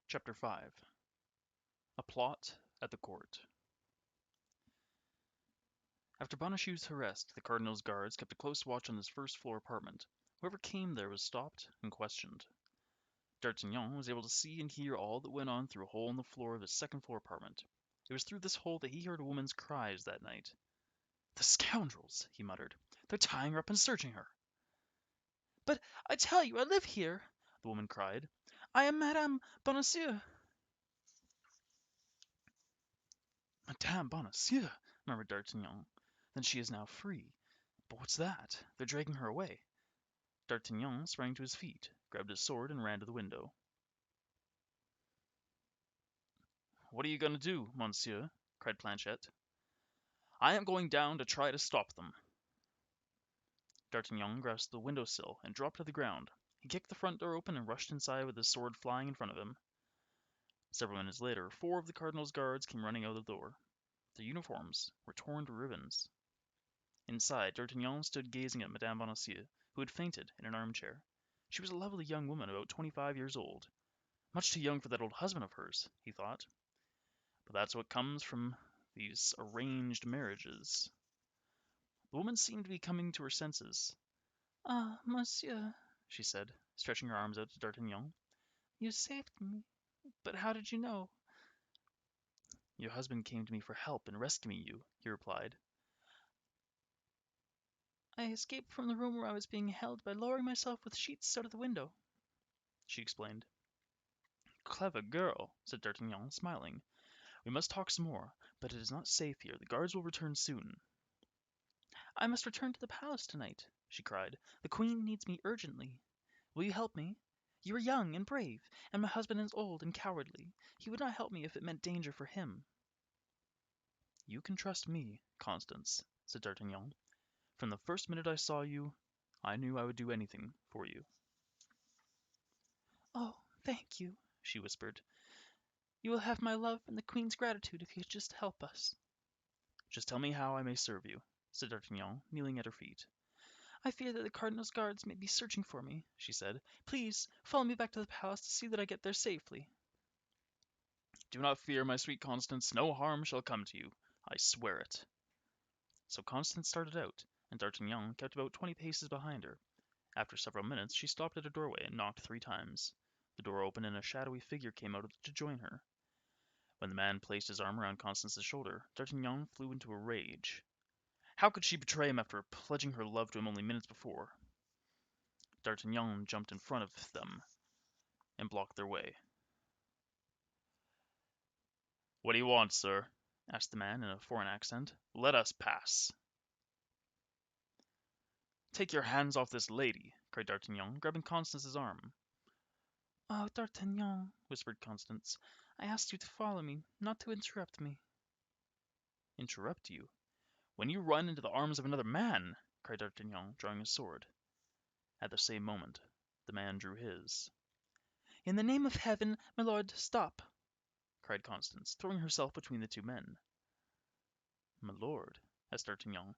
Chapter 5. A Plot at the Court. After Bonacieux's arrest, the cardinal's guards kept a close watch on his first-floor apartment. Whoever came there was stopped and questioned. D'Artagnan was able to see and hear all that went on through a hole in the floor of his second-floor apartment. It was through this hole that he heard a woman's cries that night. "The scoundrels!" he muttered. "They're tying her up and searching her." "But I tell you I live here!" the woman cried. "I am Madame Bonacieux." "Madame Bonacieux!" murmured D'Artagnan. "Then she is now free. But what's that? They're dragging her away." D'Artagnan sprang to his feet, grabbed his sword, and ran to the window. "What are you going to do, monsieur?" cried Planchet. "I am going down to try to stop them." D'Artagnan grasped the window sill and dropped to the ground. He kicked the front door open and rushed inside with his sword flying in front of him. Several minutes later, 4 of the cardinal's guards came running out of the door. Their uniforms were torn to ribbons. Inside, D'Artagnan stood gazing at Madame Bonacieux, who had fainted in an armchair. She was a lovely young woman about 25 years old. Much too young for that old husband of hers, he thought. But that's what comes from these arranged marriages. The woman seemed to be coming to her senses. "Ah, monsieur," she said, stretching her arms out to D'Artagnan. "you saved me. But how did you know?" "Your husband came to me for help in rescuing you," he replied. "I escaped from the room where I was being held by lowering myself with sheets out of the window," she explained. "Clever girl," said D'Artagnan, smiling. "We must talk some more, but it is not safe here. The guards will return soon." "I must return to the palace tonight," she cried. "The queen needs me urgently. Will you help me? You are young and brave, and my husband is old and cowardly. He would not help me if it meant danger for him." "You can trust me, Constance," said D'Artagnan. "From the first minute I saw you, I knew I would do anything for you." "Oh, thank you," she whispered. "You will have my love and the queen's gratitude if you just help us." "Just tell me how I may serve you," said D'Artagnan, kneeling at her feet. "I fear that the cardinal's guards may be searching for me," she said. "Please follow me back to the palace to see that I get there safely." "Do not fear, my sweet Constance. No harm shall come to you. I swear it." So Constance started out, and D'Artagnan kept about 20 paces behind her. After several minutes she stopped at a doorway and knocked 3 times. The door opened and a shadowy figure came out to join her. When the man placed his arm around Constance's shoulder, D'Artagnan flew into a rage. How could she betray him after pledging her love to him only minutes before? D'Artagnan jumped in front of them and blocked their way. "What do you want, sir?" asked the man in a foreign accent. "Let us pass." "Take your hands off this lady!" cried D'Artagnan, grabbing Constance's arm. "Oh, D'Artagnan," whispered Constance, "I asked you to follow me, not to interrupt me." "Interrupt you? When you run into the arms of another man!" cried D'Artagnan, drawing his sword. At the same moment the man drew his. "In the name of heaven, my lord, stop!" cried Constance, throwing herself between the 2 men. "My lord?" asked D'Artagnan.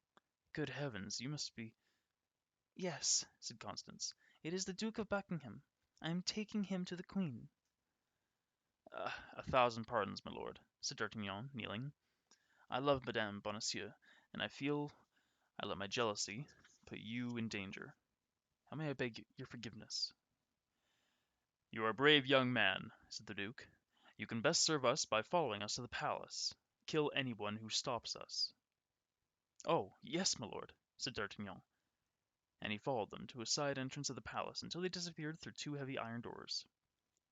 "Good heavens, you must be—" "Yes," said Constance, "it is the Duke of Buckingham. I am taking him to the queen." "A thousand pardons, my lord," said D'Artagnan, kneeling. "I love Madame Bonacieux, and I feel I let my jealousy put you in danger. How may I beg your forgiveness?" "You are a brave young man," said the duke. "You can best serve us by following us to the palace. Kill anyone who stops us." "Oh, yes, my lord," said D'Artagnan, and he followed them to a side entrance of the palace until they disappeared through 2 heavy iron doors.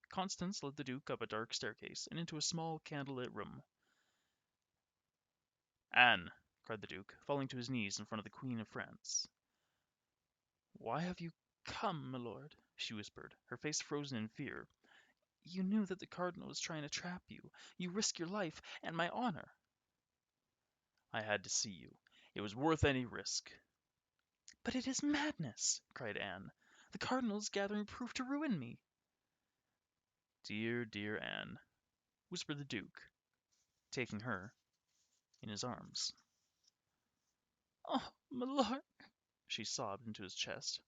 Constance led the duke up a dark staircase and into a small candle-lit room. "Anne," cried the duke, falling to his knees in front of the Queen of France. "Why have you come, my lord?" she whispered, her face frozen in fear. "You knew that the cardinal was trying to trap you. You risked your life and my honor." "I had to see you. It was worth any risk." "But it is madness!" cried Anne. "The cardinal is gathering proof to ruin me." "Dear, dear Anne," whispered the duke, taking her in his arms. "Oh, my lord," She sobbed into his chest.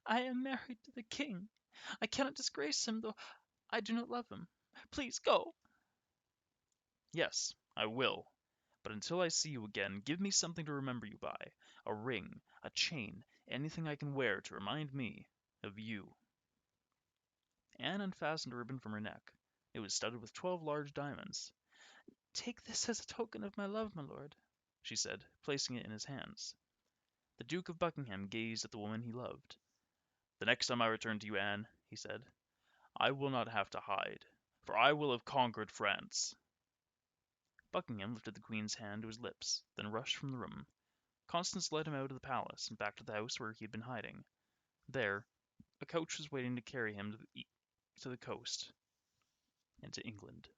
"I am married to the king. I cannot disgrace him, though I do not love him. Please go. Yes, I will. But until I see you again, give me something to remember you by. A ring, a chain, anything I can wear to remind me of you. Anne unfastened a ribbon from her neck. It was studded with 12 large diamonds. Take this as a token of my love, my lord, she said, placing it in his hands. The Duke of Buckingham gazed at the woman he loved. The next time I return to you, Anne, he said, I will not have to hide, for I will have conquered France. Buckingham lifted the Queen's hand to his lips, then rushed from the room. Constance led him out of the palace and back to the house where he had been hiding. There, a coach was waiting to carry him to the coast and to England.